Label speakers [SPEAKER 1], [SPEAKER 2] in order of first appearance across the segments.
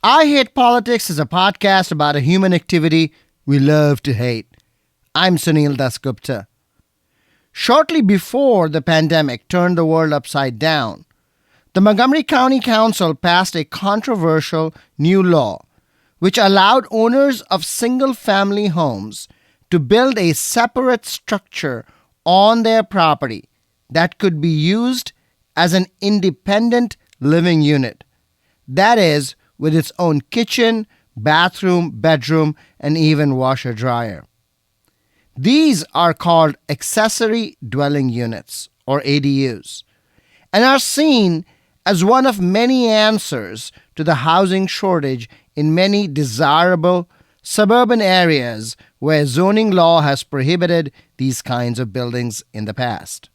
[SPEAKER 1] I Hate Politics is a podcast about a human activity we love to hate. I'm Sunil Dasgupta. Shortly before the pandemic turned the world upside down, the Montgomery County Council passed a controversial new law which allowed owners of single-family homes to build a separate structure on their property that could be used as an independent living unit. That is, with its own kitchen, bathroom, bedroom, and even washer-dryer. These are called accessory dwelling units, or ADUs, and are seen as one of many answers to the housing shortage in many desirable suburban areas where zoning law has prohibited these kinds of buildings in the past.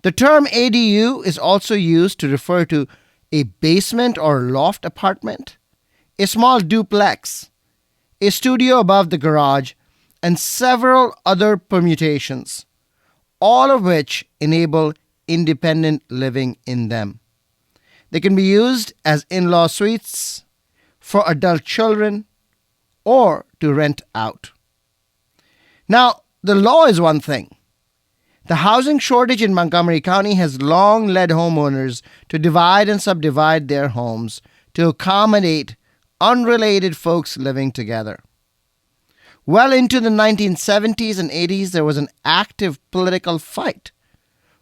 [SPEAKER 1] The term ADU is also used to refer to a basement or loft apartment, a small duplex, a studio above the garage, and several other permutations, all of which enable independent living in them. They can be used as in-law suites, for adult children, or to rent out. Now, the law is one thing. The housing shortage in Montgomery County has long led homeowners to divide and subdivide their homes to accommodate unrelated folks living together. Well into the 1970s and 80s, there was an active political fight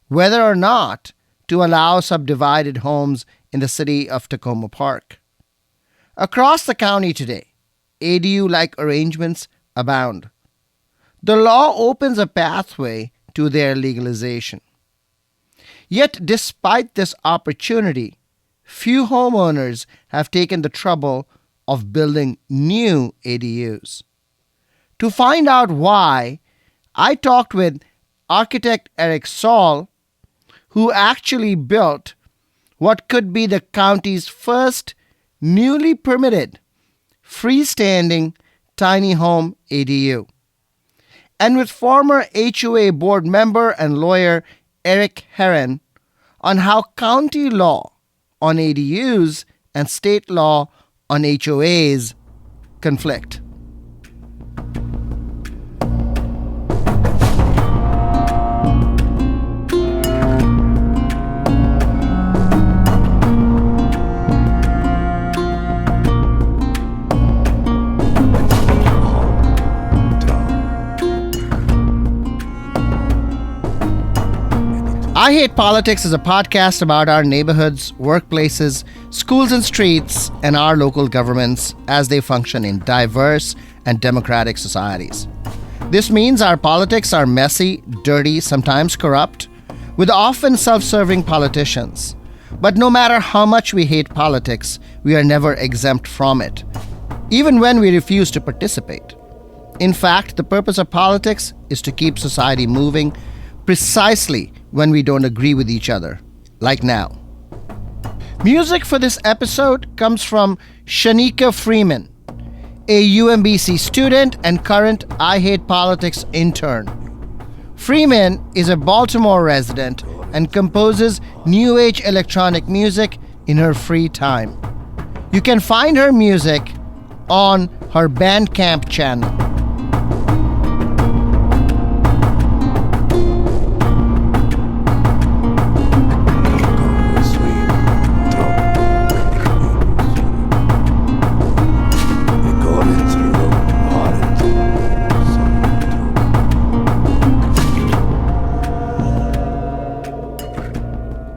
[SPEAKER 1] whether or not to allow subdivided homes in the city of Tacoma Park. Across the county today, ADU-like arrangements abound. The law opens a pathway to their legalization. Yet, despite this opportunity, few homeowners have taken the trouble of building new ADUs. To find out why, I talked with architect Eric Saul, who actually built what could be the county's first newly permitted freestanding tiny home ADU, and with former HOA board member and lawyer Eric Herron on how county law on ADUs and state law on HOAs conflict. I Hate Politics is a podcast about our neighborhoods, workplaces, schools and streets, and our local governments as they function in diverse and democratic societies. This means our politics are messy, dirty, sometimes corrupt, with often self-serving politicians. But no matter how much we hate politics, we are never exempt from it, even when we refuse to participate. In fact, the purpose of politics is to keep society moving precisely when we don't agree with each other, like now. Music for this episode comes from Shanika Freeman, a UMBC student and current I Hate Politics intern. Freeman is a Baltimore resident and composes new age electronic music in her free time. You can find her music on her Bandcamp channel.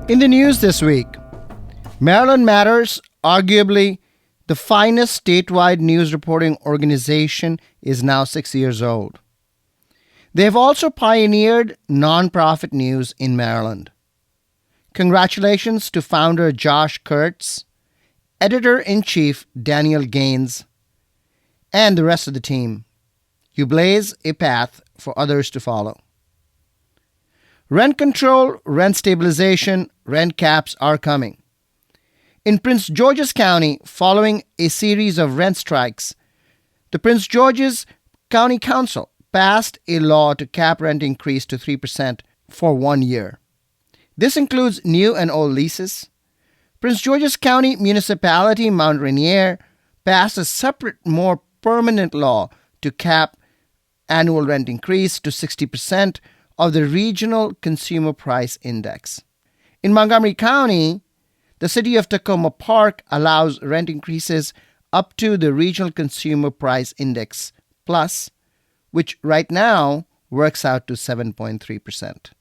[SPEAKER 1] In the news this week, Maryland Matters, arguably the finest statewide news reporting organization, is now 6 years old. They have also pioneered nonprofit news in Maryland. Congratulations to founder Josh Kurtz, editor-in-chief Daniel Gaines, and the rest of the team. You blaze a path for others to follow. Rent control, rent stabilization, rent caps are coming. In Prince George's County, following a series of rent strikes, the Prince George's County Council passed a law to cap rent increase to 3% for 1 year. This includes new and old leases. Prince George's County Municipality, Mount Rainier, passed a separate, more permanent law to cap annual rent increase to 60% of the regional consumer price index. In Montgomery County, the city of Tacoma Park allows rent increases up to the regional consumer price index plus, which right now works out to 7.3%.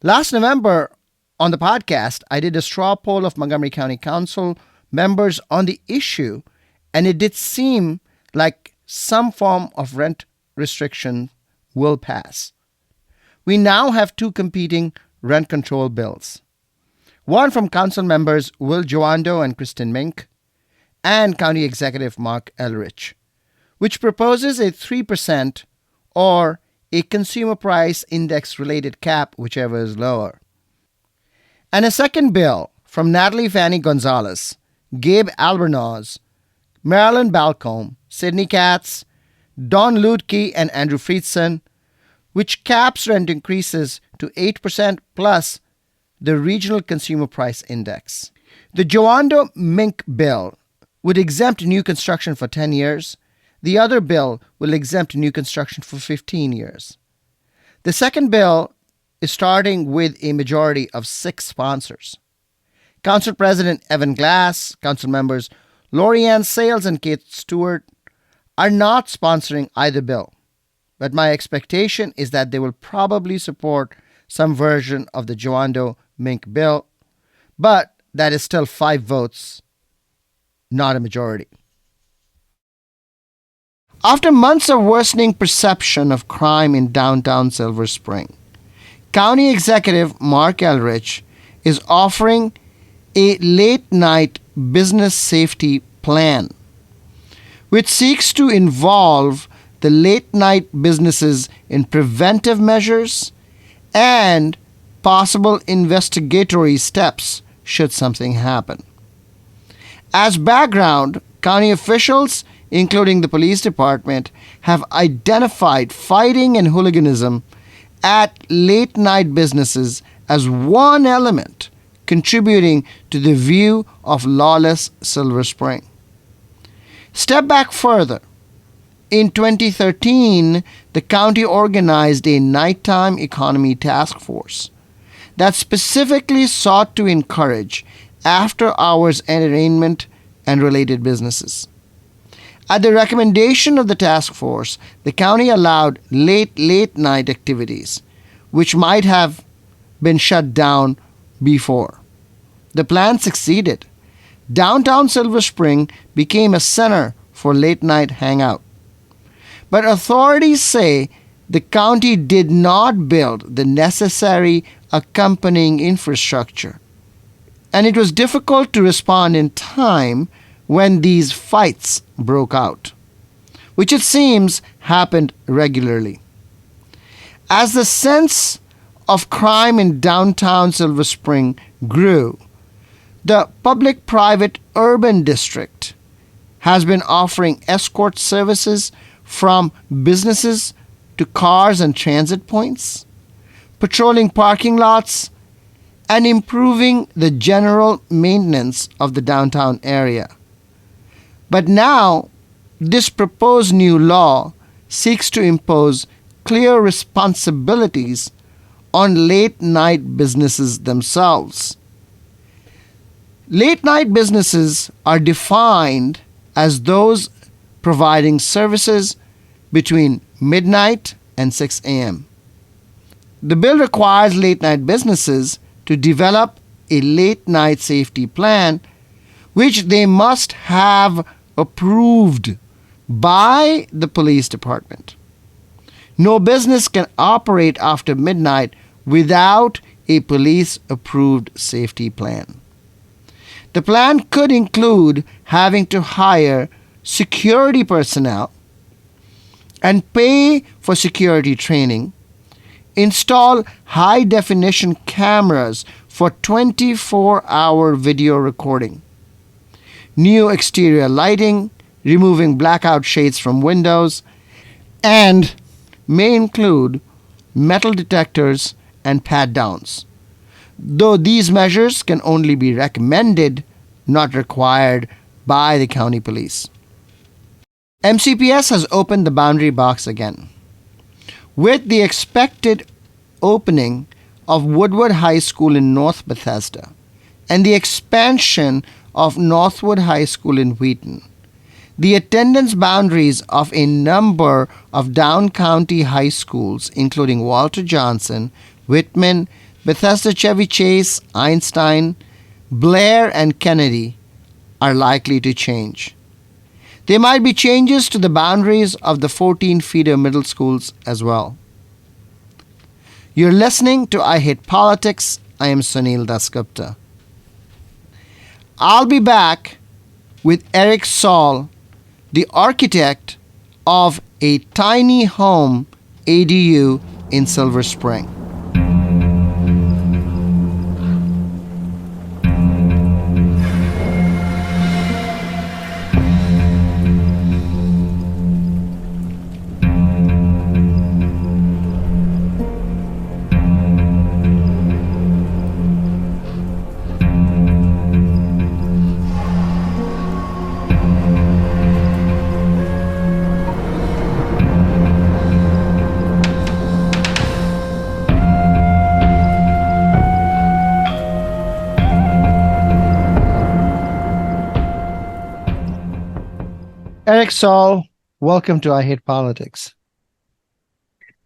[SPEAKER 1] Last November on the podcast, I did a straw poll of Montgomery County Council members on the issue, and it did seem like some form of rent restriction will pass. We now have two competing rent control bills. One from council members Will Joando and Kristen Mink, and County Executive Mark Elrich, which proposes a 3% or a consumer price index related cap, whichever is lower. And a second bill from Natalie Fanny Gonzalez, Gabe Albornoz, Marilyn Balcombe, Sidney Katz, Don Lutke, and Andrew Friedson, which caps rent increases to 8% plus the regional consumer price index. The Joando-Mink bill would exempt new construction for 10 years. The other bill will exempt new construction for 15 years. The second bill is starting with a majority of 6 sponsors. Council President Evan Glass, Council members Lorianne Sales and Kate Stewart are not sponsoring either bill, but my expectation is that they will probably support some version of the Joando-Mink bill, but that is still 5 votes, not a majority. After months of worsening perception of crime in downtown Silver Spring, County Executive Mark Elrich is offering a late-night business safety plan, which seeks to involve the late-night businesses in preventive measures and possible investigatory steps should something happen. As background, county officials, including the police department, have identified fighting and hooliganism at late-night businesses as one element contributing to the view of lawless Silver Spring. Step back further. In 2013, the county organized a nighttime economy task force that specifically sought to encourage after-hours entertainment and related businesses. At the recommendation of the task force, the county allowed late night activities, which might have been shut down before. The plan succeeded. Downtown Silver Spring became a center for late night hangout. But authorities say the county did not build the necessary accompanying infrastructure, and it was difficult to respond in time when these fights broke out, which it seems happened regularly. As the sense of crime in downtown Silver Spring grew, the public-private urban district has been offering escort services from businesses to cars and transit points, patrolling parking lots, and improving the general maintenance of the downtown area. But now, this proposed new law seeks to impose clear responsibilities on late-night businesses themselves. Late-night businesses are defined as those providing services between midnight and 6 a.m. The bill requires late-night businesses to develop a late-night safety plan, which they must have approved by the police department. No business can operate after midnight without a police-approved safety plan. The plan could include having to hire security personnel and pay for security training, install high-definition cameras for 24-hour video recording, new exterior lighting, removing blackout shades from windows, and may include metal detectors and pat-downs, though these measures can only be recommended, not required, by the county police. MCPS has opened the boundary box again, with the expected opening of Woodward High School in North Bethesda and the expansion of Northwood High School in Wheaton. The attendance boundaries of a number of down-county high schools, including Walter Johnson, Whitman, Bethesda Chevy Chase, Einstein, Blair, and Kennedy, are likely to change. There might be changes to the boundaries of the 14 feeder middle schools as well. You're listening to I Hate Politics. I am Sunil Dasgupta. I'll be back with Eric Saul, the architect of a tiny home ADU in Silver Spring. Eric Saul, welcome to I Hate Politics.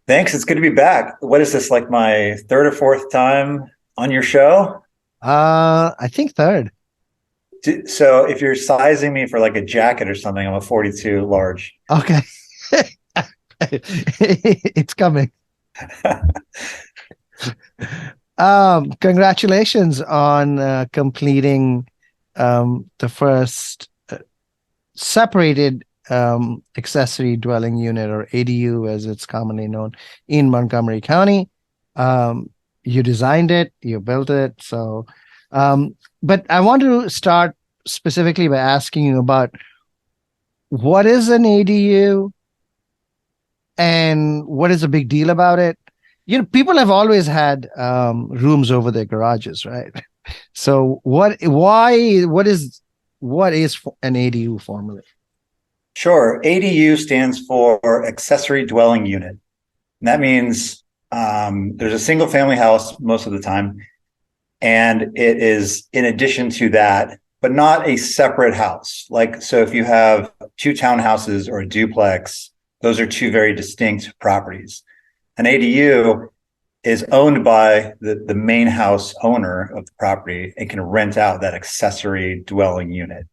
[SPEAKER 2] Thanks. It's good to be back. What is this, like my third or fourth time on your show?
[SPEAKER 1] I think third.
[SPEAKER 2] So if you're sizing me for like a jacket or something, I'm a 42 large.
[SPEAKER 1] Okay. It's coming. Congratulations on completing the first separated accessory dwelling unit, or ADU as it's commonly known, in Montgomery County. You designed it, you built it. So, but I want to start specifically by asking you about what is an ADU and what is the big deal about it? You know, people have always had rooms over their garages, right? So what is an ADU formally?
[SPEAKER 2] Sure. ADU stands for accessory dwelling unit. And that means there's a single family house most of the time. And it is in addition to that, but not a separate house. Like, so if you have two townhouses or a duplex, those are two very distinct properties. An ADU is owned by the main house owner of the property and can rent out that accessory dwelling unit.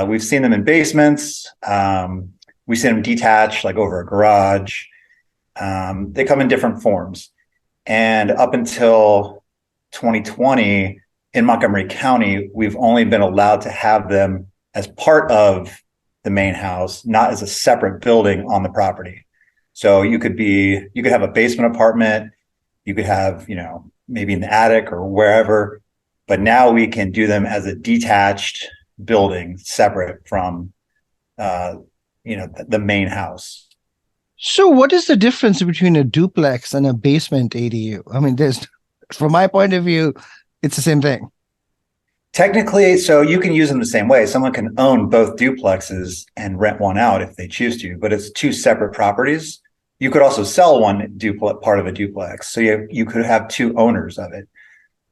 [SPEAKER 2] We've seen them in basements. We've seen them detached, like over a garage. They come in different forms. And up until 2020, in Montgomery County, we've only been allowed to have them as part of the main house, not as a separate building on the property. So you could have a basement apartment, you could have, maybe in the attic or wherever, but now we can do them as a detached building separate from, the main house.
[SPEAKER 1] So what is the difference between a duplex and a basement ADU? I mean, from my point of view, it's the same thing.
[SPEAKER 2] Technically, so you can use them the same way. Someone can own both duplexes and rent one out if they choose to, but it's two separate properties. You could also sell one part of a duplex. So you could have two owners of it.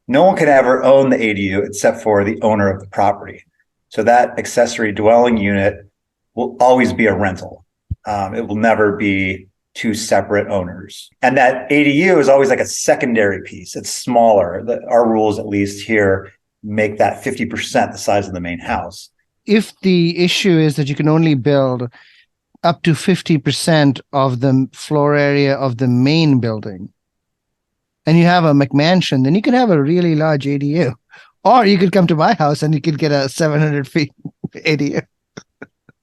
[SPEAKER 2] No one can ever own the ADU except for the owner of the property. So that accessory dwelling unit will always be a rental. It will never be two separate owners. And that ADU is always like a secondary piece. It's smaller. Our rules, at least here, make that 50% the size of the main house.
[SPEAKER 1] If the issue is that you can only build up to 50% of the floor area of the main building, and you have a McMansion, then you can have a really large ADU. Or you could come to my house and you could get a 700 feet ADU.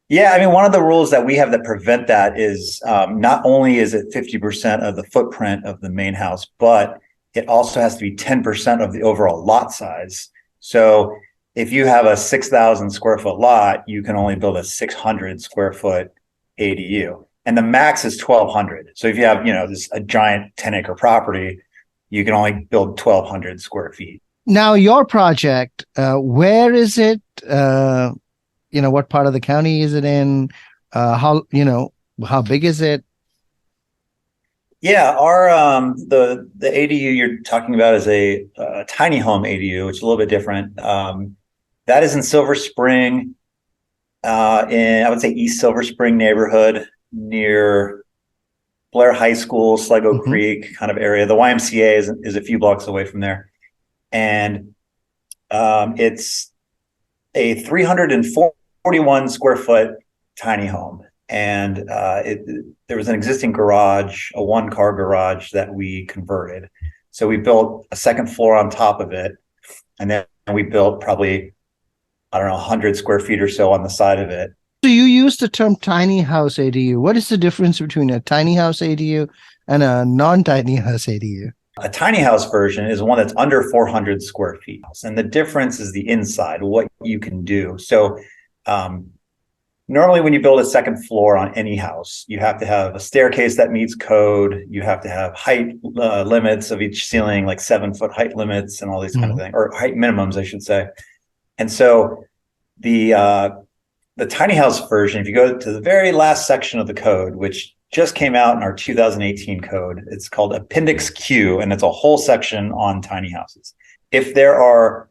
[SPEAKER 2] Yeah, I mean, one of the rules that we have that prevent that is not only is it 50% of the footprint of the main house, but it also has to be 10% of the overall lot size. So if you have a 6,000 square foot lot, you can only build a 600 square foot ADU. And the max is 1,200. So if you have, a giant 10-acre property, you can only build 1,200 square feet.
[SPEAKER 1] Now, your project, where is it what part of the county is it in? How big is it?
[SPEAKER 2] Yeah, our the ADU you're talking about is a tiny home ADU, which is a little bit different. That is in Silver Spring, in I would say East Silver Spring neighborhood near Blair High School, Sligo
[SPEAKER 1] Hmm.
[SPEAKER 2] Creek kind of area. The YMCA is a few blocks away from there, and it's a 341 square foot tiny home. And there was an existing garage, a one-car garage that we converted. So we built a second floor on top of it, and then we built probably, I don't know, 100 square feet or so on the side of it.
[SPEAKER 1] So you use the term tiny house ADU. What is the difference between a tiny house ADU and a non-tiny house ADU?
[SPEAKER 2] A tiny house version is one that's under 400 square feet. And the difference is the inside, what you can do. So normally when you build a second floor on any house, you have to have a staircase that meets code. You have to have height limits of each ceiling, like 7-foot height limits and all these kind of things, or height minimums, I should say. And so the tiny house version, if you go to the very last section of the code, which just came out in our 2018 code, it's called Appendix Q, and it's a whole section on tiny houses. If there are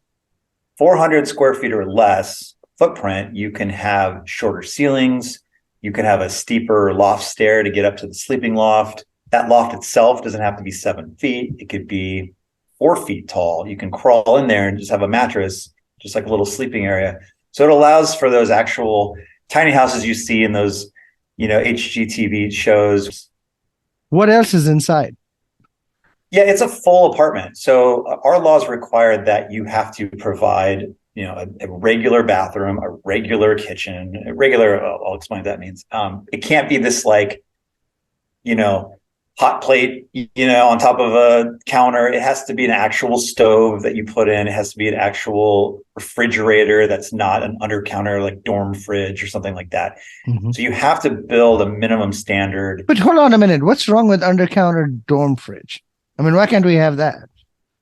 [SPEAKER 2] 400 square feet or less footprint, you can have shorter ceilings. You can have a steeper loft stair to get up to the sleeping loft. That loft itself doesn't have to be 7 feet. It could be 4 feet tall. You can crawl in there and just have a mattress, just like a little sleeping area. So it allows for those actual tiny houses you see in those, HGTV shows.
[SPEAKER 1] What else is inside?
[SPEAKER 2] Yeah, it's a full apartment. So our laws require that you have to provide, a regular bathroom, a regular kitchen, I'll explain what that means. It can't be this like, hot plate, on top of a counter. It has to be an actual stove that you put in. It has to be an actual refrigerator that's not an under counter like dorm fridge or something like that.
[SPEAKER 1] Mm-hmm.
[SPEAKER 2] So you have to build a minimum standard.
[SPEAKER 1] But hold on a minute. What's wrong with under counter dorm fridge? I mean, why can't we have that?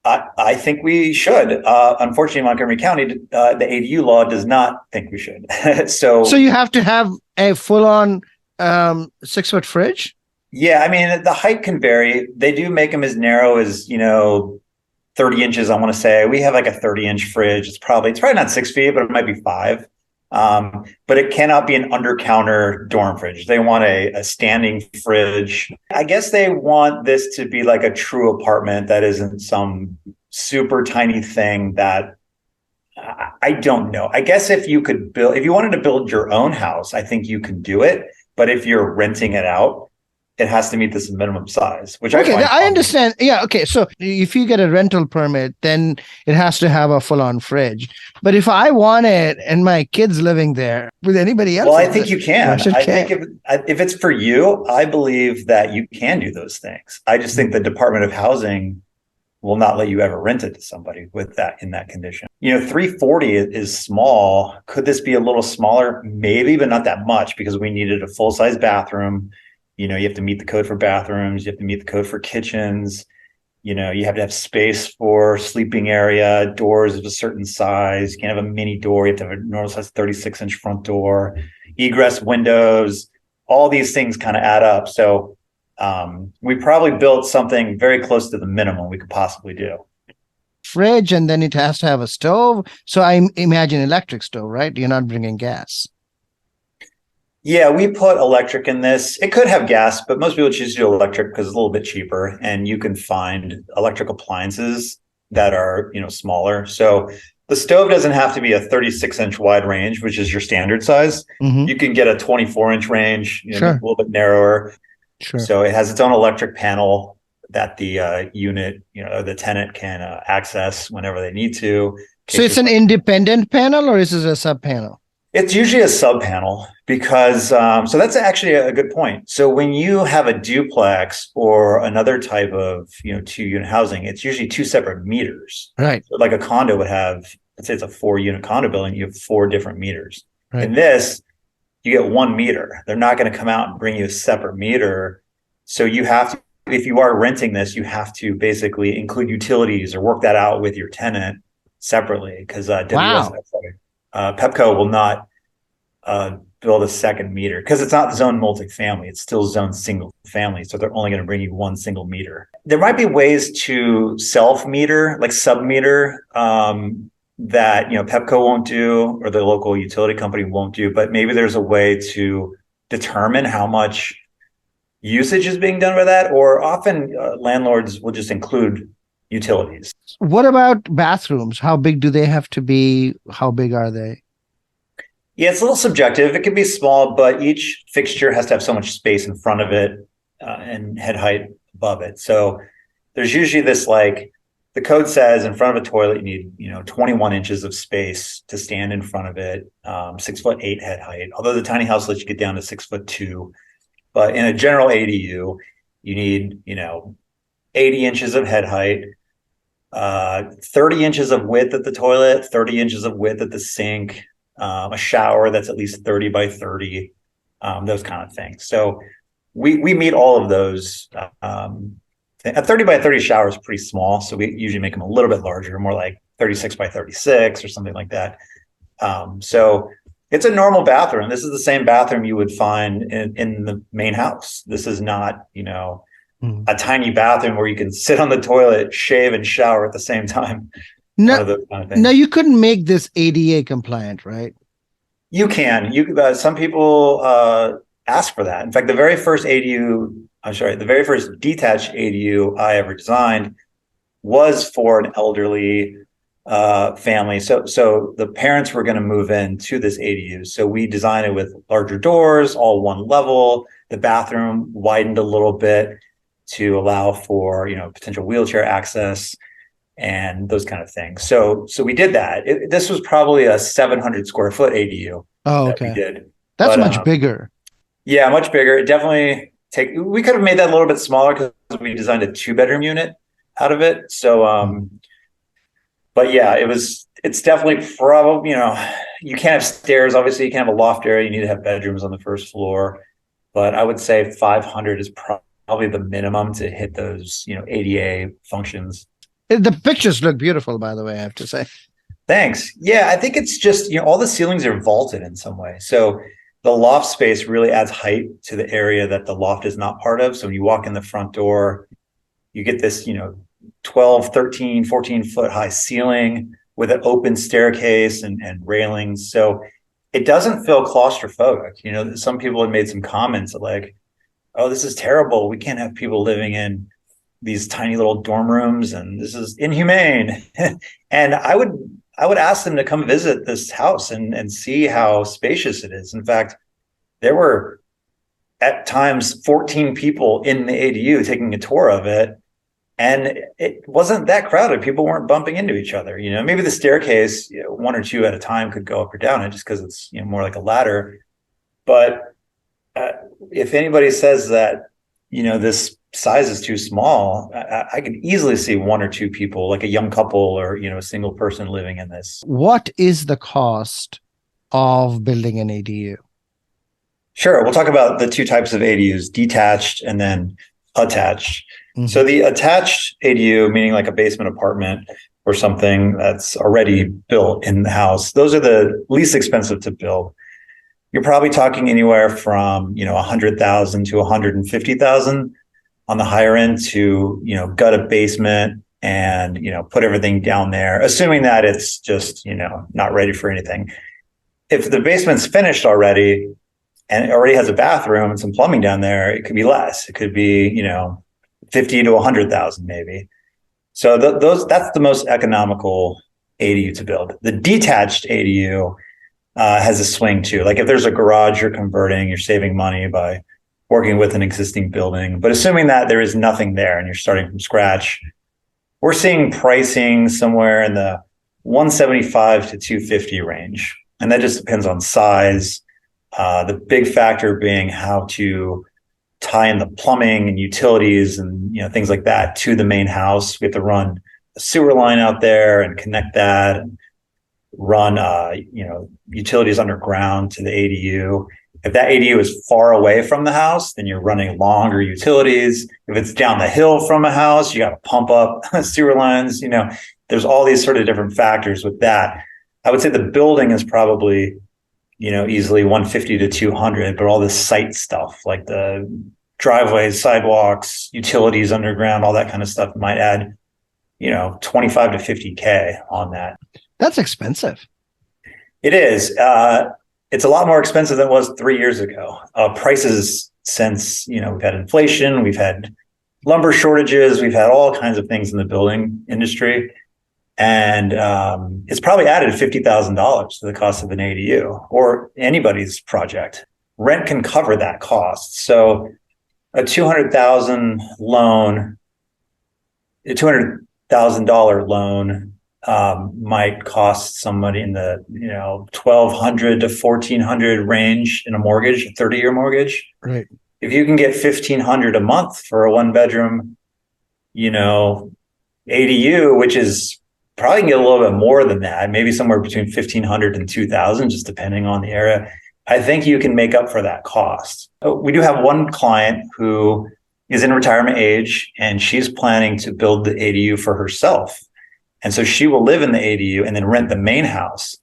[SPEAKER 2] I think we should. Unfortunately, Montgomery County, the ADU law does not think we should. So
[SPEAKER 1] you have to have a full-on 6-foot fridge?
[SPEAKER 2] Yeah, I mean, the height can vary. They do make them as narrow as, 30 inches, I want to say. We have like a 30-inch fridge. It's probably not 6 feet, but it might be 5. But it cannot be an under-counter dorm fridge. They want a standing fridge. I guess they want this to be like a true apartment that isn't some super tiny thing that I don't know. I guess if you wanted to build your own house, I think you can do it. But if you're renting it out, it has to meet this minimum size, which
[SPEAKER 1] I understand. Yeah. Okay. So if you get a rental permit, then it has to have a full-on fridge. But if I want it and my kid's living there with anybody else,
[SPEAKER 2] well, I think you can. I think if it's for you, I believe that you can do those things. I just think the Department of Housing will not let you ever rent it to somebody with that in that condition. 340 is small. Could this be a little smaller? Maybe, but not that much, because we needed a full-size bathroom. You have to meet the code for bathrooms. You have to meet the code for kitchens. You have to have space for sleeping area, doors of a certain size. You can't have a mini door. You have to have a normal size 36-inch front door, egress windows. All these things kind of add up. So we probably built something very close to the minimum we could possibly do.
[SPEAKER 1] Fridge, and then it has to have a stove. So I imagine electric stove, right? You're not bringing gas.
[SPEAKER 2] Yeah, we put electric in this. It could have gas, but most people choose to do electric because it's a little bit cheaper, and you can find electric appliances that are, smaller. So the stove doesn't have to be a 36-inch wide range, which is your standard size.
[SPEAKER 1] Mm-hmm.
[SPEAKER 2] You can get a 24-inch range,
[SPEAKER 1] sure.
[SPEAKER 2] A little bit narrower.
[SPEAKER 1] Sure.
[SPEAKER 2] So it has its own electric panel that the unit, the tenant can access whenever they need to.
[SPEAKER 1] So it's an independent panel, or is it a sub panel?
[SPEAKER 2] It's usually a sub panel because, so that's actually a good point. So when you have a duplex or another type of, 2-unit housing, it's usually 2 separate meters.
[SPEAKER 1] Right.
[SPEAKER 2] So like a condo would have, let's say it's a 4-unit condo building, you have 4 different meters.
[SPEAKER 1] Right.
[SPEAKER 2] In this, you get 1 meter. They're not going to come out and bring you a separate meter. So you have to, if you are renting this, you have to basically include utilities or work that out with your tenant separately, because
[SPEAKER 1] Wow.
[SPEAKER 2] Pepco will not build a second meter because it's not zone multifamily. It's still zone single family. So they're only going to bring you one single meter. There might be ways to self meter, like sub meter, that, Pepco won't do or the local utility company won't do, but maybe there's a way to determine how much usage is being done by that, or often landlords will just include utilities.
[SPEAKER 1] What about bathrooms? How big do they have to be? How big are they?
[SPEAKER 2] Yeah, it's a little subjective. It can be small, but each fixture has to have so much space in front of it and head height above it. So there's usually this, like, the code says in front of a toilet, you need, 21 inches of space to stand in front of it, 6'8" head height. Although the tiny house lets you get down to 6'2", but in a general ADU, you need, 80 inches of head height, 30 inches of width at the toilet, 30 inches of width at the sink, a shower that's at least 30 by 30, those kind of things. So we meet all of those. A 30 by 30 shower is pretty small, so we usually make them a little bit larger, more like 36 by 36 or something like that. So it's a normal bathroom. This is the same bathroom you would find in the main house. This is not, a tiny bathroom where you can sit on the toilet, shave, and shower at the same time.
[SPEAKER 1] No, no, you couldn't make this ADA compliant, right?
[SPEAKER 2] You can. Some people ask for that. In fact, the very first detached ADU I ever designed was for an elderly family. So the parents were going to move into this ADU. So we designed it with larger doors, all one level. The bathroom widened a little bit to allow for, potential wheelchair access and those kind of things. So we did that. This was probably a 700 square foot ADU.
[SPEAKER 1] Oh, okay.
[SPEAKER 2] That we did.
[SPEAKER 1] That's much bigger.
[SPEAKER 2] Yeah, much bigger. It definitely we could have made that a little bit smaller because we designed a 2-bedroom unit out of it. So, but yeah, it's definitely probably, you can't have stairs. Obviously you can't have a loft area. You need to have bedrooms on the first floor, but I would say 500 is probably the minimum to hit those, ADA functions.
[SPEAKER 1] The pictures look beautiful, by the way, I have to say.
[SPEAKER 2] Thanks. Yeah, I think it's just, all the ceilings are vaulted in some way. So the loft space really adds height to the area that the loft is not part of. So when you walk in the front door, you get this, 12, 13, 14 foot high ceiling with an open staircase and railings. So it doesn't feel claustrophobic. Some people have made some comments like, oh, this is terrible. We can't have people living in these tiny little dorm rooms and this is inhumane. And I would ask them to come visit this house and see how spacious it is. In fact, there were at times 14 people in the ADU taking a tour of it, and it wasn't that crowded. People weren't bumping into each other. Maybe the staircase, one or two at a time could go up or down it just because it's more like a ladder. But if anybody says that, this size is too small, I could easily see one or two people, like a young couple or, a single person living in this.
[SPEAKER 1] What is the cost of building an ADU?
[SPEAKER 2] Sure. We'll talk about the two types of ADUs, detached and then attached. Mm-hmm. So the attached ADU, meaning like a basement apartment or something that's already built in the house, those are the least expensive to build. You're probably talking anywhere from, $100,000 to $150,000 on the higher end to, gut a basement and, put everything down there, assuming that it's just, not ready for anything. If the basement's finished already and it already has a bathroom and some plumbing down there, it could be less. It could be, 50 to 100,000 maybe. So that's the most economical ADU to build. The detached ADU has a swing too. Like if there's a garage you're converting, you're saving money by working with an existing building. But assuming that there is nothing there and you're starting from scratch, we're seeing pricing somewhere in the 175 to 250 range. And that just depends on size. The big factor being how to tie in the plumbing and utilities and things like that to the main house. We have to run a sewer line out there and connect that and run utilities underground to the ADU. If that ADU is far away from the house, then you're running longer utilities. If it's down the hill from a house, you got to pump up sewer lines. There's all these sort of different factors with that. I would say the building is probably easily 150 to 200, but all this site stuff like the driveways, sidewalks, utilities underground, all that kind of stuff might add, 25 to 50K on that.
[SPEAKER 1] That's expensive.
[SPEAKER 2] It is. It's a lot more expensive than it was 3 years ago. Prices since, we've had inflation, we've had lumber shortages, we've had all kinds of things in the building industry. And it's probably added $50,000 to the cost of an ADU or anybody's project. Rent can cover that cost. So a $200,000 loan might cost somebody in the 1,200 to 1,400 range in a mortgage, a 30-year mortgage.
[SPEAKER 1] Right.
[SPEAKER 2] If you can get $1,500 a month for a one-bedroom, ADU, which is probably can get a little bit more than that, maybe somewhere between 1,500 and 2,000, just depending on the area. I think you can make up for that cost. We do have one client who is in retirement age, and she's planning to build the ADU for herself. And so she will live in the ADU and then rent the main house.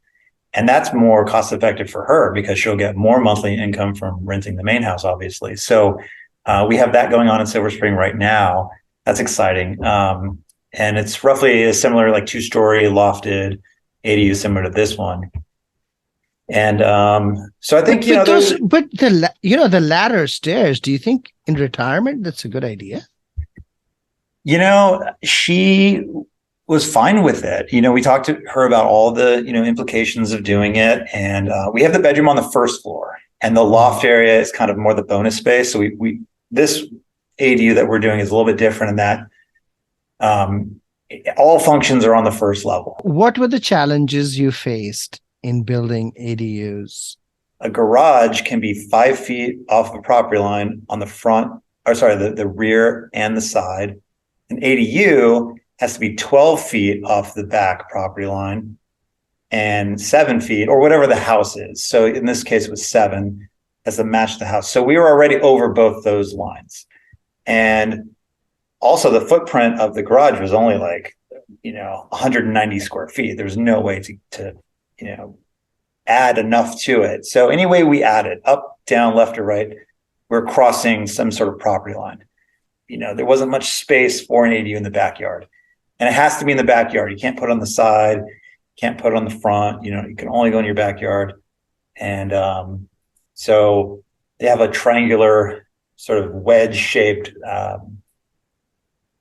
[SPEAKER 2] And that's more cost effective for her because she'll get more monthly income from renting the main house, obviously. So we have that going on in Silver Spring right now. That's exciting. And it's roughly a similar, like 2-story lofted ADU, similar to this one. And so I think,
[SPEAKER 1] the ladder stairs, do you think in retirement, that's a good idea?
[SPEAKER 2] She was fine with it. We talked to her about all the, implications of doing it. And we have the bedroom on the first floor and the loft area is kind of more the bonus space. So this ADU that we're doing is a little bit different in that all functions are on the first level.
[SPEAKER 1] What were the challenges you faced in building ADUs?
[SPEAKER 2] A garage can be 5 feet off the property line on the front, the rear and the side. An ADU has to be 12 feet off the back property line and 7 feet or whatever the house is. So in this case, it was 7 as to match the house. So we were already over both those lines. And also the footprint of the garage was only 190 square feet. There was no way to add enough to it. So any way we added up, down, left or right, we're crossing some sort of property line. There wasn't much space for an ADU in the backyard. And it has to be in the backyard. You can't put it on the side, can't put it on the front. You can only go in your backyard. And so they have a triangular sort of wedge-shaped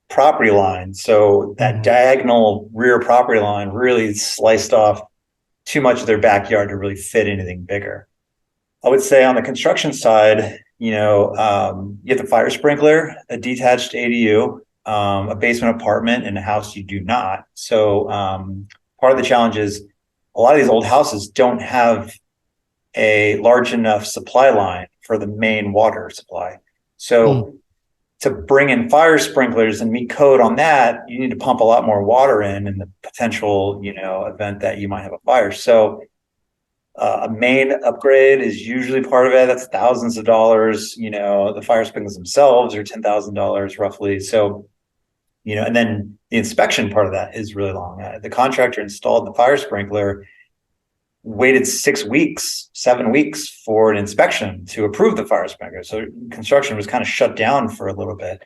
[SPEAKER 2] property line. So that diagonal rear property line really sliced off too much of their backyard to really fit anything bigger. I would say on the construction side, you have the fire sprinkler, a detached ADU, a basement apartment, and a house you do not. So part of the challenge is a lot of these old houses don't have a large enough supply line for the main water supply. So to bring in fire sprinklers and meet code on that, you need to pump a lot more water in the potential, event that you might have a fire. So a main upgrade is usually part of it. That's thousands of dollars. The fire sprinklers themselves are $10,000 roughly. So, and then the inspection part of that is really long. The contractor installed the fire sprinkler, waited 6 weeks, 7 weeks for an inspection to approve the fire sprinkler. So construction was kind of shut down for a little bit.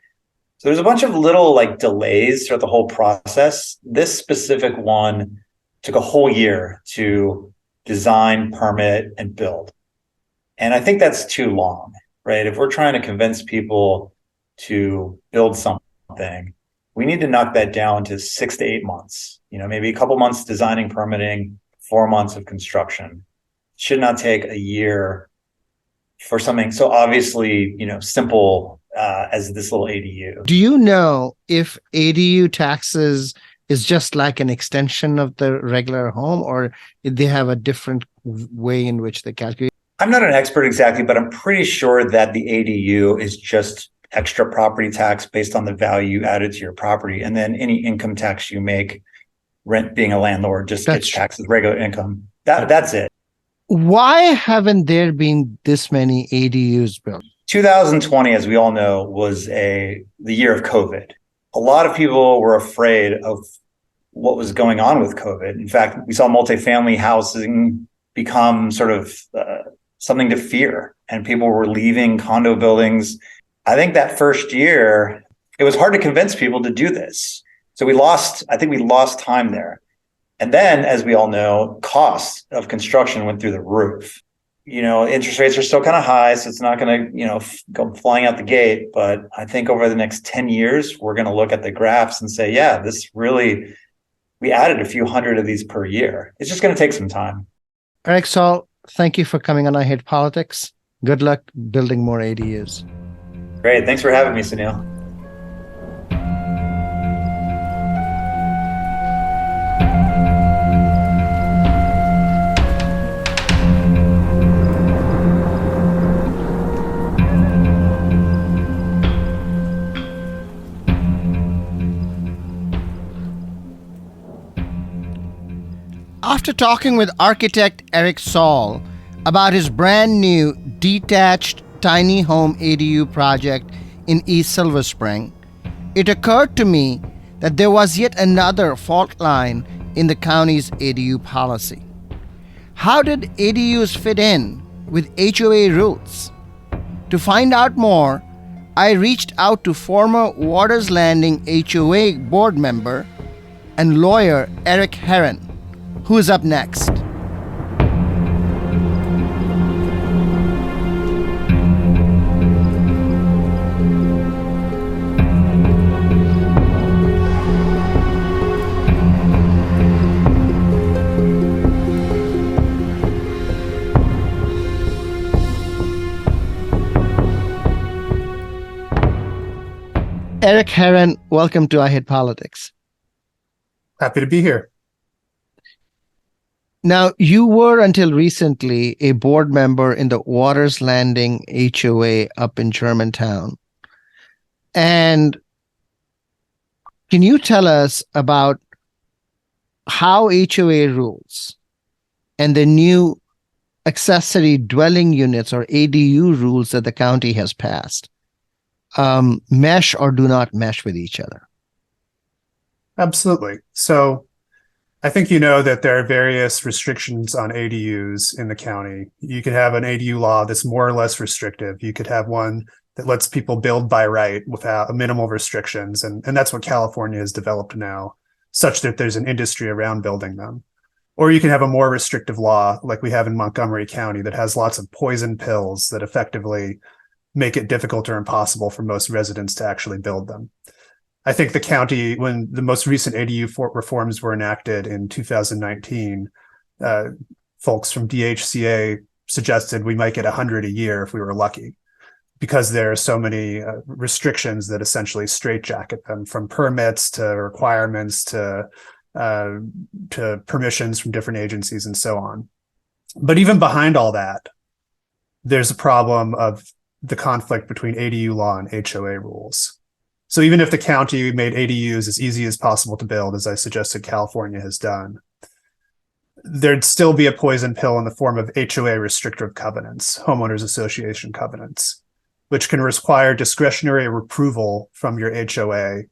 [SPEAKER 2] So there's a bunch of little delays throughout the whole process. This specific one took a whole year to design, permit, and build. And I think that's too long, right? If we're trying to convince people to build something, we need to knock that down to 6 to 8 months, maybe a couple months designing, permitting, 4 months of construction. It should not take a year for something so obviously, simple as this little ADU.
[SPEAKER 1] Do you know if ADU taxes is just like an extension of the regular home, or they have a different way in which they calculate?
[SPEAKER 2] I'm not an expert exactly, but I'm pretty sure that the ADU is just extra property tax based on the value added to your property. And then any income tax you make, rent being a landlord, just gets taxed as regular income. That's it.
[SPEAKER 1] Why haven't there been this many ADUs built?
[SPEAKER 2] 2020, as we all know, was the year of COVID. A lot of people were afraid of what was going on with COVID. In fact, we saw multifamily housing become sort of something to fear, and people were leaving condo buildings. I think that first year, it was hard to convince people to do this. So I think we lost time there. And then, as we all know, costs of construction went through the roof. Interest rates are still kind of high, so it's not going to, go flying out the gate. But I think over the next 10 years, we're going to look at the graphs and say, yeah, we added a few hundred of these per year. It's just going to take some time.
[SPEAKER 1] Eric Saul, thank you for coming on I Hate Politics. Good luck building more ADUs.
[SPEAKER 2] Great. Thanks for having me, Sunil.
[SPEAKER 1] After talking with architect Eric Saul about his brand new detached tiny home ADU project in East Silver Spring, it occurred to me that there was yet another fault line in the county's ADU policy. How did ADUs fit in with HOA rules? To find out more, I reached out to former Waters Landing HOA board member and lawyer Eric Heron, who is up next. Eric Heron, welcome to I Hate Politics.
[SPEAKER 3] Happy to be here.
[SPEAKER 1] Now, you were until recently a board member in the Waters Landing HOA up in Germantown. And can you tell us about how HOA rules and the new accessory dwelling units or ADU rules that the county has passed mesh or do not mesh with each other?
[SPEAKER 3] Absolutely. So I think you know that there are various restrictions on ADUs in the county. You could have an ADU law that's more or less restrictive. You could have one that lets people build by right without minimal restrictions. And that's what California has developed now, such that there's an industry around building them. Or you can have a more restrictive law like we have in Montgomery County that has lots of poison pills that effectively make it difficult or impossible for most residents to actually build them. I think the county, when the most recent ADU reforms were enacted in 2019, folks from DHCA suggested we might get 100 a year if we were lucky, because there are so many restrictions that essentially straitjacket them, from permits to requirements to permissions from different agencies and so on. But even behind all that, there's a problem of the conflict between ADU law and HOA rules. So even if the county made ADUs as easy as possible to build, as I suggested California has done, there'd still be a poison pill in the form of HOA restrictive covenants, homeowners association covenants, which can require discretionary approval from your HOA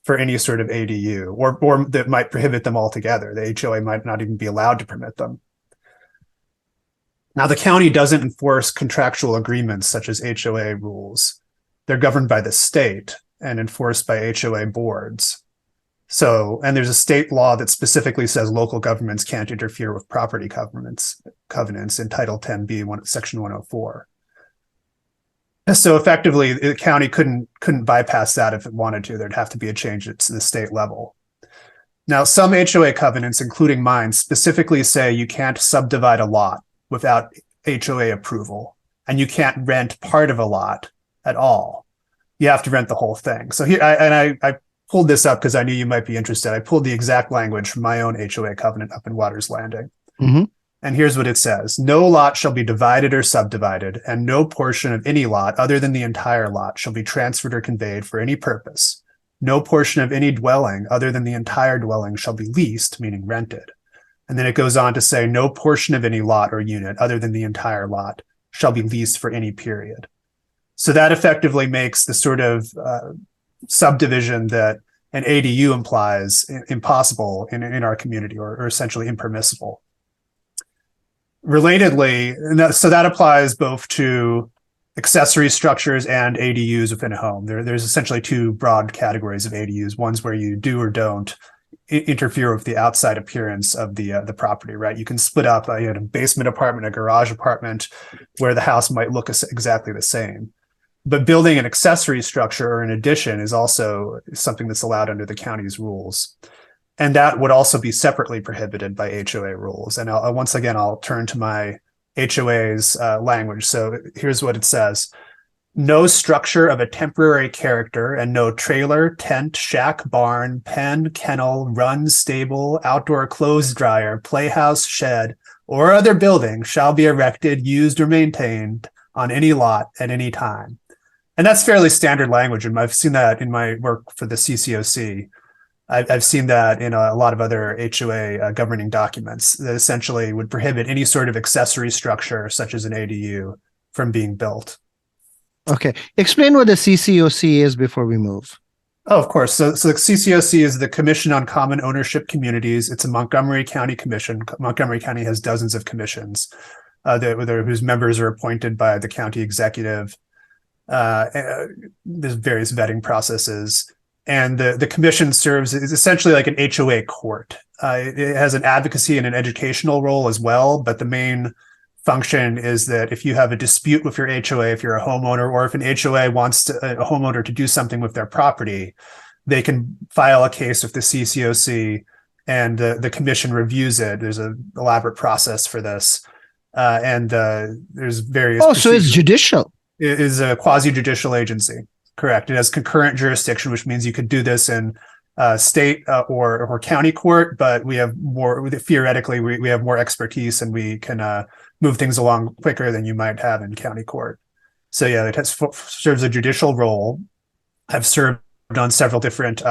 [SPEAKER 3] for any sort of ADU, or that might prohibit them altogether. The HOA might not even be allowed to permit them. Now, the county doesn't enforce contractual agreements such as HOA rules. They're governed by the state and enforced by HOA boards. So, and there's a state law that specifically says local governments can't interfere with property covenants in Title 10B, Section 104. So effectively, the county couldn't bypass that if it wanted to. There'd have to be a change to the state level. Now, some HOA covenants, including mine, specifically say you can't subdivide a lot without HOA approval, and you can't rent part of a lot at all. You have to rent the whole thing. So here, I pulled this up because I knew you might be interested. I pulled the exact language from my own HOA covenant up in Waters Landing. Mm-hmm. And here's what it says. No lot shall be divided or subdivided, and no portion of any lot other than the entire lot shall be transferred or conveyed for any purpose. No portion of any dwelling other than the entire dwelling shall be leased, meaning rented. And then it goes on to say no portion of any lot or unit other than the entire lot shall be leased for any period. So that effectively makes the sort of subdivision that an ADU implies impossible in our community, or essentially impermissible. Relatedly, so that applies both to accessory structures and ADUs within a home. There's essentially two broad categories of ADUs. One's where you do or don't interfere with the outside appearance of the property, right? You can split up a basement apartment, a garage apartment, where the house might look exactly the same. But building an accessory structure or an addition is also something that's allowed under the county's rules. And that would also be separately prohibited by HOA rules. And once again, I'll turn to my HOA's language. So here's what it says. No structure of a temporary character and no trailer, tent, shack, barn, pen, kennel, run, stable, outdoor clothes dryer, playhouse, shed, or other building shall be erected, used, or maintained on any lot at any time. And that's fairly standard language. And I've seen that in my work for the CCOC. I've seen that in a lot of other HOA governing documents that essentially would prohibit any sort of accessory structure, such as an ADU, from being built.
[SPEAKER 1] Okay. Explain what the CCOC is before we move.
[SPEAKER 3] Oh, of course. So the CCOC is the Commission on Common Ownership Communities. It's a Montgomery County commission. Montgomery County has dozens of commissions whose members are appointed by the county executive. There's various vetting processes. And the commission is essentially like an HOA court. It has an advocacy and an educational role as well, but the main function is that if you have a dispute with your HOA, if you're a homeowner, or if an HOA wants a homeowner to do something with their property, they can file a case with the CCOC, and the commission reviews it. There's an elaborate process for this, and there's various.
[SPEAKER 1] Oh, so it's judicial.
[SPEAKER 3] It is a quasi-judicial agency. Correct. It has concurrent jurisdiction, which means you could do this in state or county court, but we have more, theoretically, we have more expertise and we can move things along quicker than you might have in county court. So yeah, it serves a judicial role. I've served on several different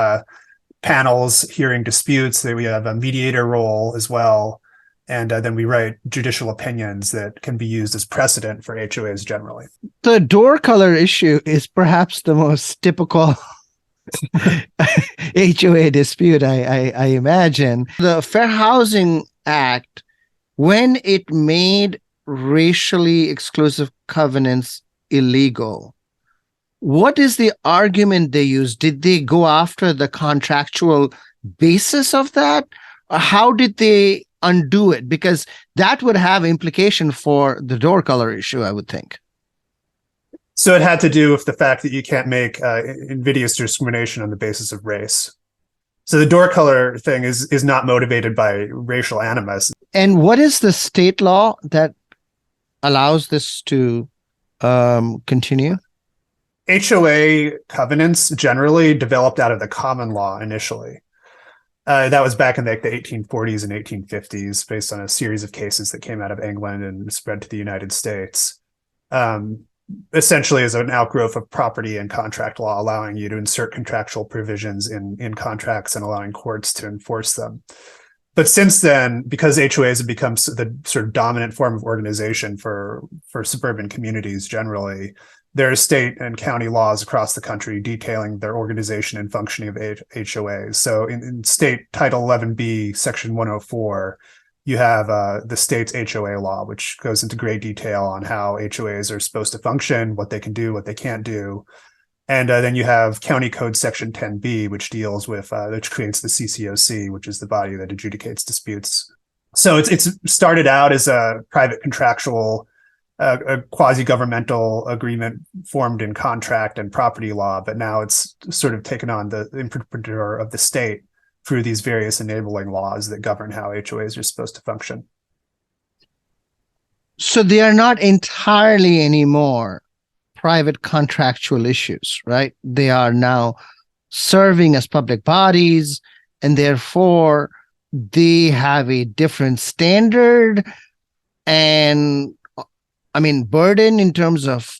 [SPEAKER 3] panels hearing disputes. We have a mediator role as well. And then we write judicial opinions that can be used as precedent for HOAs generally.
[SPEAKER 1] The door color issue is perhaps the most typical HOA dispute, I imagine. The Fair Housing Act, when it made racially exclusive covenants illegal, what is the argument they used? Did they go after the contractual basis of that? Or how did they undo it? Because that would have implication for the door color issue, I would think.
[SPEAKER 3] So it had to do with the fact that you can't make invidious discrimination on the basis of race. So the door color thing is not motivated by racial animus.
[SPEAKER 1] And what is the state law that allows this to continue?
[SPEAKER 3] HOA covenants generally developed out of the common law initially. That was back in the 1840s and 1850s, based on a series of cases that came out of England and spread to the United States. Essentially as an outgrowth of property and contract law, allowing you to insert contractual provisions in contracts and allowing courts to enforce them. But since then, because HOAs have become the sort of dominant form of organization for suburban communities generally, there are state and county laws across the country detailing their organization and functioning of HOAs. So in state Title 11B, Section 104, you have the state's HOA law, which goes into great detail on how HOAs are supposed to function, what they can do, what they can't do. And then you have County Code Section 10B, which deals with, which creates the CCOC, which is the body that adjudicates disputes. So it's started out as a private contractual, a quasi-governmental agreement formed in contract and property law, but now it's sort of taken on the imprimatur of the state through these various enabling laws that govern how HOAs are supposed to function.
[SPEAKER 1] So they are not entirely anymore private contractual issues, right? They are now serving as public bodies, and therefore they have a different standard and, I mean, burden in terms of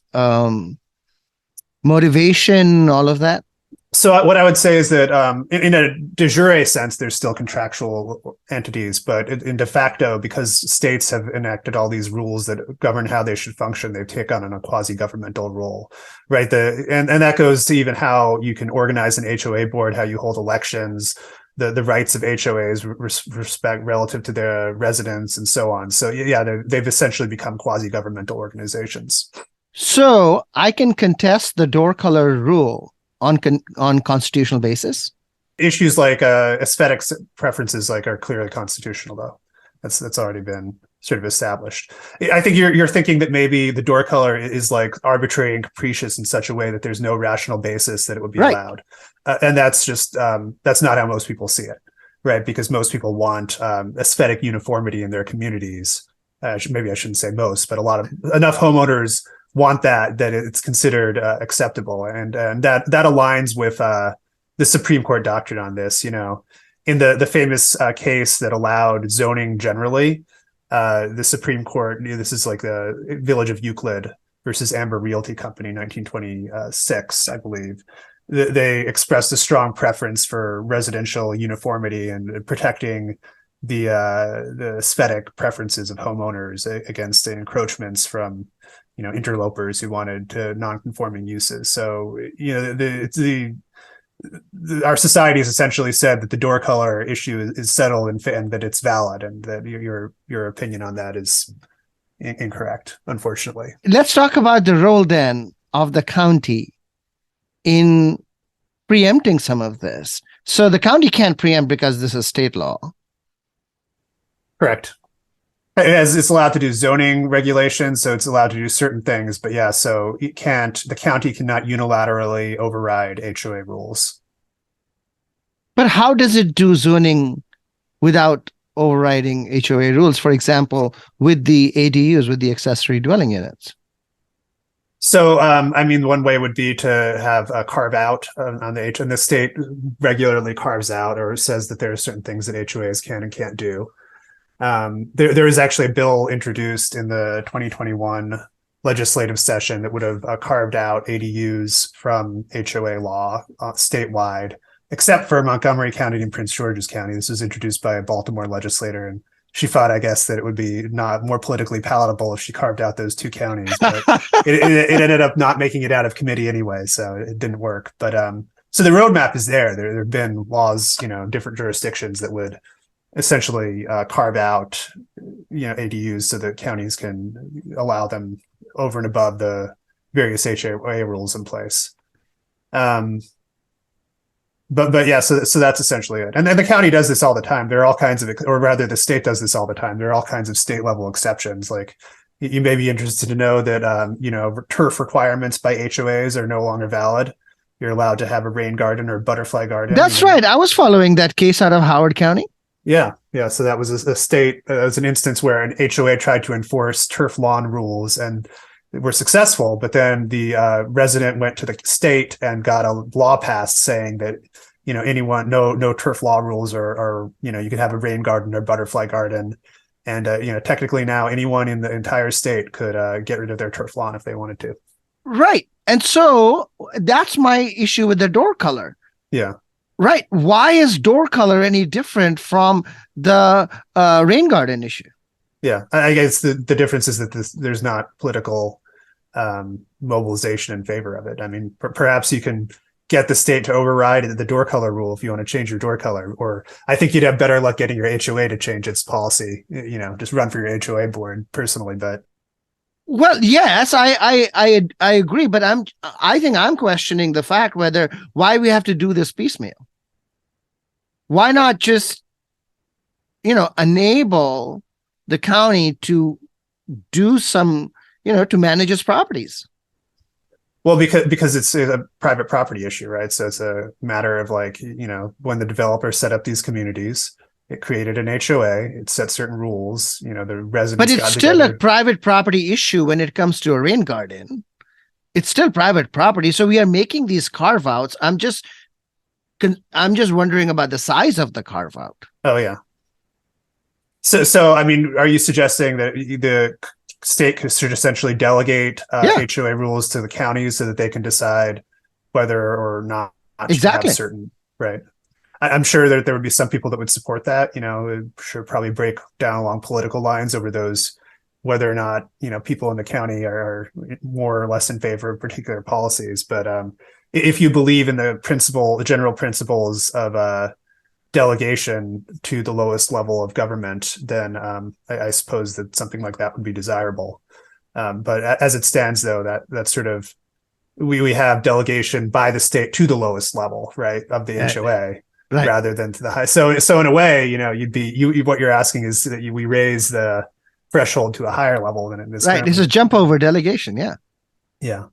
[SPEAKER 1] motivation, all of that.
[SPEAKER 3] So what I would say is that in a de jure sense, there's still contractual entities, but in de facto, because states have enacted all these rules that govern how they should function, they've taken on a quasi-governmental role, right? And that goes to even how you can organize an HOA board, how you hold elections, the rights of HOAs respect relative to their residents and so on. So yeah, they've essentially become quasi-governmental organizations.
[SPEAKER 1] So I can contest the door color rule on constitutional basis.
[SPEAKER 3] Issues like aesthetic preferences are clearly constitutional, though. That's already been sort of established. I think you're thinking that maybe the door color is like arbitrary and capricious in such a way that there's no rational basis that it would be allowed, and that's just that's not how most people see it, right? Because most people want aesthetic uniformity in their communities. Maybe I shouldn't say most, but enough homeowners want that it's considered acceptable, and that aligns with the Supreme Court doctrine on this. In the famous case that allowed zoning generally, the Supreme Court, this is like the Village of Euclid versus Amber Realty Company, 1926, I believe. They expressed a strong preference for residential uniformity and protecting the aesthetic preferences of homeowners against encroachments from interlopers who wanted non-conforming uses. So our society has essentially said that the door color issue is settled and that it's valid, and that your opinion on that is incorrect, unfortunately.
[SPEAKER 1] Let's talk about the role then of the county in preempting some of this. So the county can't preempt because this is state law.
[SPEAKER 3] Correct. As it's allowed to do zoning regulations, so it's allowed to do certain things, but yeah, so the county cannot unilaterally override HOA rules.
[SPEAKER 1] But how does it do zoning without overriding HOA rules? For example, with the ADUs, with the accessory dwelling units.
[SPEAKER 3] So, one way would be to have a carve out on the and the state regularly carves out or says that there are certain things that HOAs can and can't do. There is actually a bill introduced in the 2021 legislative session that would have carved out ADUs from HOA law statewide, except for Montgomery County and Prince George's County. This was introduced by a Baltimore legislator, and she thought, I guess, that it would be not more politically palatable if she carved out those two counties. But it ended up not making it out of committee anyway, so it didn't work. But so the roadmap is there. There have been laws, different jurisdictions that would essentially carve out, ADUs so that counties can allow them over and above the various HOA rules in place. But yeah, so that's essentially it. And then the county does this all the time. There are all kinds of, or rather the state does this all the time. There are all kinds of state level exceptions. Like you may be interested to know that, turf requirements by HOAs are no longer valid. You're allowed to have a rain garden or butterfly garden.
[SPEAKER 1] That's right. I was following that case out of Howard County.
[SPEAKER 3] Yeah. So that was a state, it was an instance where an HOA tried to enforce turf lawn rules and were successful, but then the resident went to the state and got a law passed saying that, anyone, no turf law rules or you can have a rain garden or butterfly garden. And, technically now anyone in the entire state could get rid of their turf lawn if they wanted to. Right.
[SPEAKER 1] And so that's my issue with the door color.
[SPEAKER 3] Yeah.
[SPEAKER 1] Right. Why is door color any different from the rain garden issue?
[SPEAKER 3] Yeah, I guess the difference is that there's not political mobilization in favor of it. I mean, perhaps you can get the state to override the door color rule if you want to change your door color, or I think you'd have better luck getting your HOA to change its policy. Just run for your HOA board personally, but.
[SPEAKER 1] Well, yes, I agree, but I think I'm questioning the fact why we have to do this piecemeal. Why not just, enable the county to do some, to manage its properties?
[SPEAKER 3] Well, because it's a private property issue, right? So it's a matter of when the developer set up these communities, it created an HOA, it set certain rules, the residents.
[SPEAKER 1] But it's still a private property issue when it comes to a rain garden. It's still private property. So we are making these carve outs. I'm just wondering about the size of the carve out.
[SPEAKER 3] Oh, yeah. So are you suggesting that the state should essentially delegate HOA rules to the counties so that they can decide whether or not
[SPEAKER 1] exactly
[SPEAKER 3] have certain, right? I'm sure that there would be some people that would support that, it should probably break down along political lines over those, whether or not, people in the county are more or less in favor of particular policies. But if you believe in the general principles of delegation to the lowest level of government, then I suppose that something like that would be desirable. But as it stands, though, that's sort of we have delegation by the state to the lowest level, right, of the HOA, right, rather than to the high. So in a way, what you're asking is that we raise the threshold to a higher level than it is.
[SPEAKER 1] Right, it's a jump over delegation. Yeah.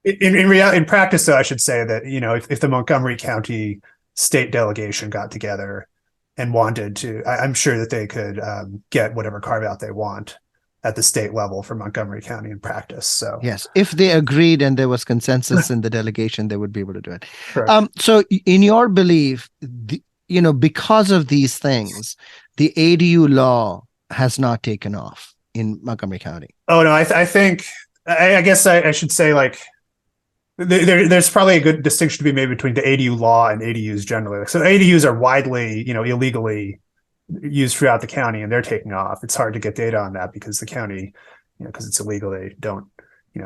[SPEAKER 3] In practice, though, I should say that if the Montgomery County state delegation got together and wanted to, I'm sure that they could get whatever carve out they want at the state level for Montgomery County in practice. So
[SPEAKER 1] yes, if they agreed and there was consensus in the delegation, they would be able to do it.
[SPEAKER 3] Correct.
[SPEAKER 1] So in your belief, because of these things, the ADU law has not taken off in Montgomery County.
[SPEAKER 3] Oh no, I think I guess I should say, like, there's probably a good distinction to be made between the ADU law and ADUs generally. So ADUs are widely, illegally used throughout the county, and they're taking off. It's hard to get data on that because the county, because it's illegal, they don't,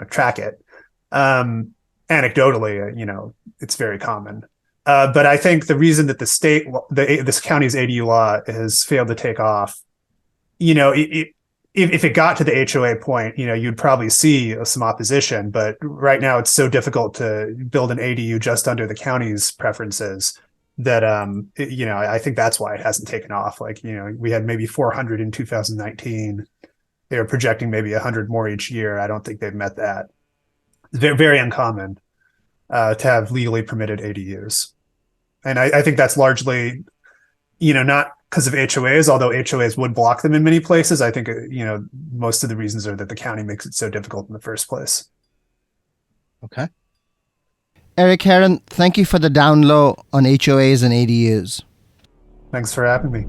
[SPEAKER 3] track it. Anecdotally, it's very common. But I think the reason that this county's ADU law has failed to take off, if it got to the HOA point, you'd probably see some opposition. But right now, it's so difficult to build an ADU just under the county's preferences that, I think that's why it hasn't taken off. Like, we had maybe 400 in 2019. They were projecting maybe 100 more each year. I don't think they've met that. It's very, very uncommon to have legally permitted ADUs. And I think that's largely, not because of HOAs, although HOAs would block them in many places. I think, most of the reasons are that the county makes it so difficult in the first place.
[SPEAKER 1] Okay. Eric Heron, thank you for the down low on HOAs and ADUs.
[SPEAKER 3] Thanks for having me.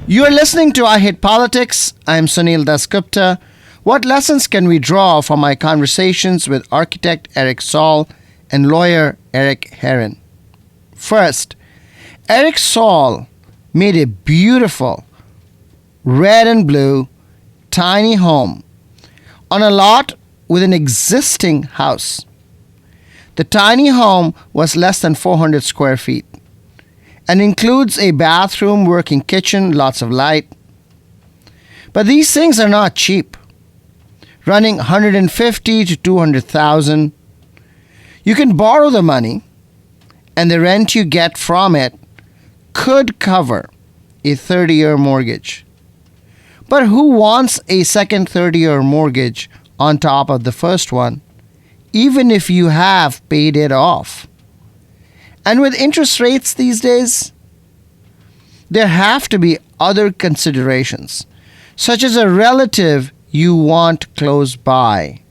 [SPEAKER 1] You are listening to I Hate Politics. I'm Sunil Dasgupta. What lessons can we draw from my conversations with architect Eric Saul and lawyer Eric Heron? First, Eric Saul made a beautiful red and blue tiny home on a lot with an existing house. The tiny home was less than 400 square feet and includes a bathroom, working kitchen, lots of light. But these things are not cheap, running $150,000 to $200,000. You can borrow the money, and the rent you get from it could cover a 30-year mortgage. But who wants a second 30-year mortgage on top of the first one, even if you have paid it off? And with interest rates these days, there have to be other considerations, such as a relative you want close by,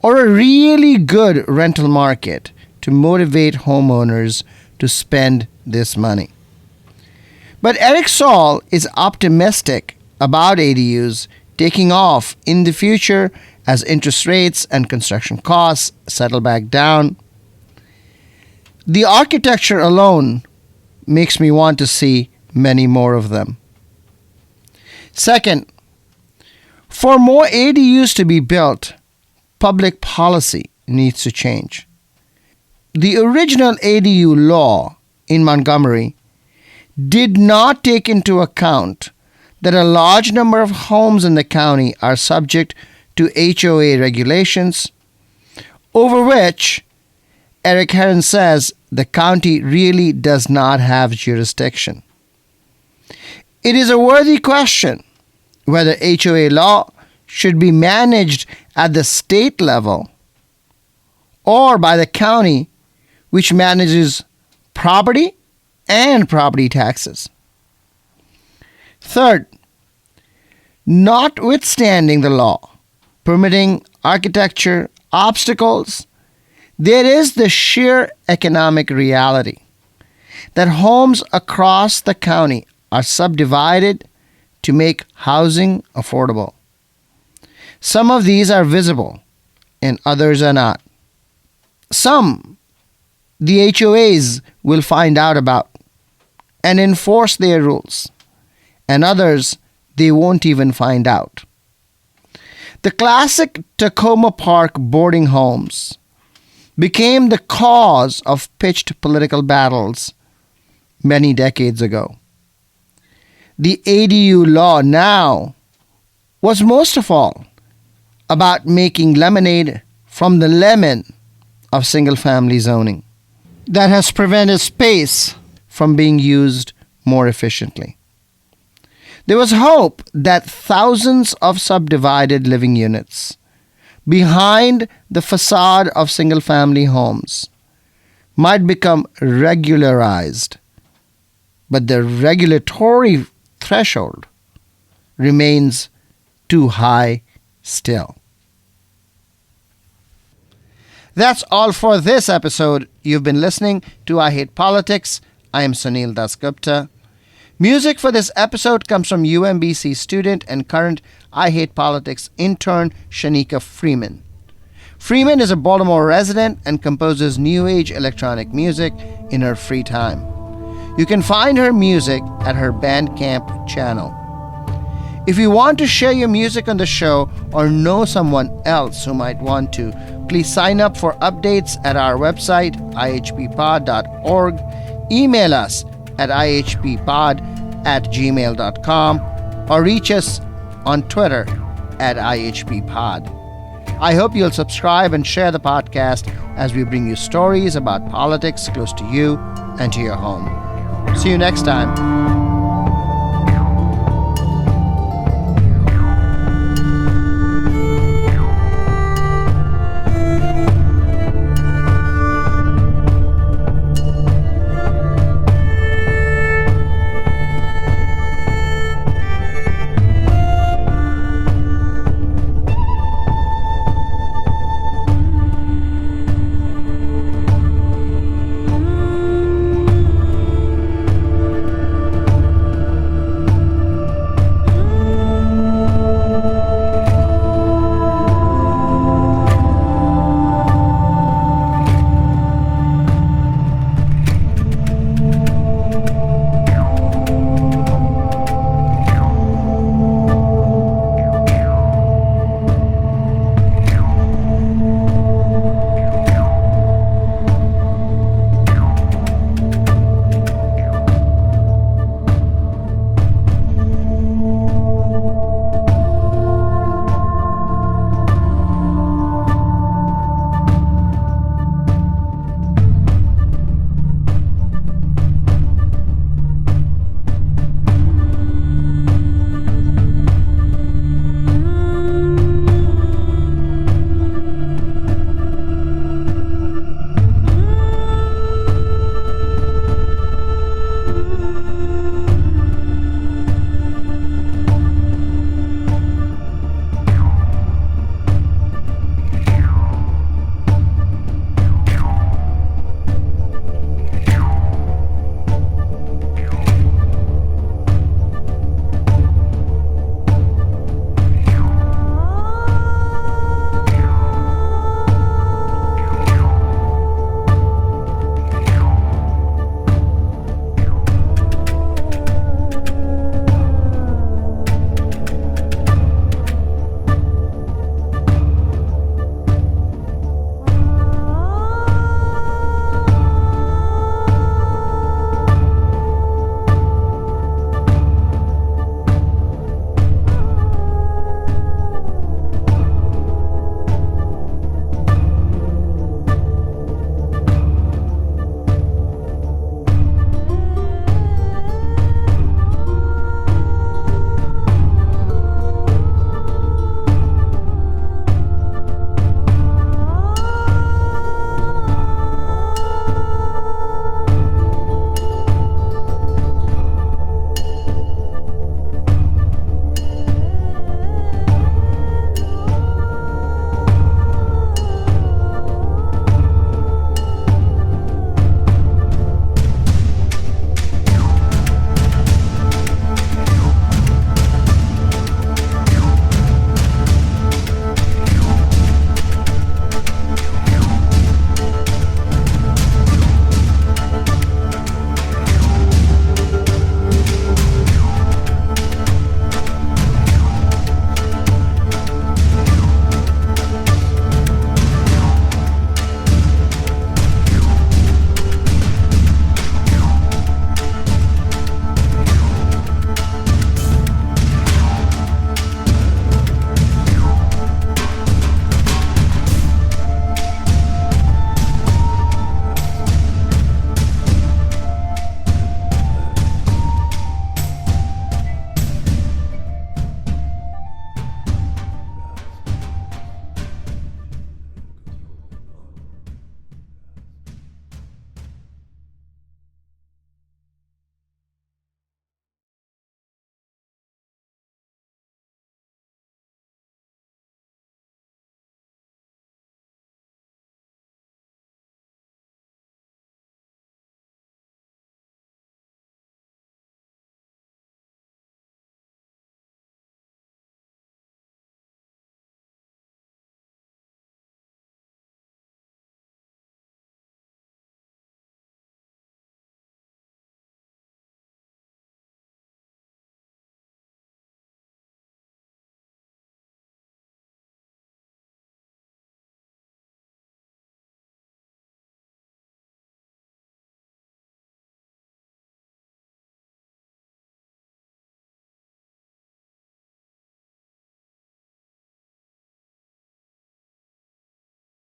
[SPEAKER 1] or a really good rental market to motivate homeowners to spend this money. But Eric Saul is optimistic about ADUs taking off in the future as interest rates and construction costs settle back down. The architecture alone makes me want to see many more of them. Second, for more ADUs to be built, public policy needs to change. The original ADU law in Montgomery did not take into account that a large number of homes in the county are subject to HOA regulations, over which Eric Heron says the county really does not have jurisdiction. It is a worthy question whether HOA law should be managed at the state level or by the county, which manages property and property taxes. Third, notwithstanding the law permitting architecture obstacles, there is the sheer economic reality that homes across the county are subdivided to make housing affordable. Some of these are visible and others are not. Some the HOAs will find out about and enforce their rules, and others they won't even find out. The classic Tacoma Park boarding homes became the cause of pitched political battles many decades ago. The ADU law now was most of all about making lemonade from the lemon of single-family zoning that has prevented space from being used more efficiently. There was hope that thousands of subdivided living units behind the facade of single-family homes might become regularized, but the regulatory threshold remains too high still. That's all for this episode. You've been listening to I Hate Politics. I am Sunil Dasgupta. Music for this episode comes from UMBC student and current I Hate Politics intern Shanika Freeman. Freeman is a Baltimore resident and composes new age electronic music in her free time. You can find her music at her Bandcamp channel. If you want to share your music on the show or know someone else who might want to, please sign up for updates at our website, ihppod.org. Email us at ihppod@gmail.com or reach us on Twitter at ihppod. I hope you'll subscribe and share the podcast as we bring you stories about politics close to you and to your home. See you next time.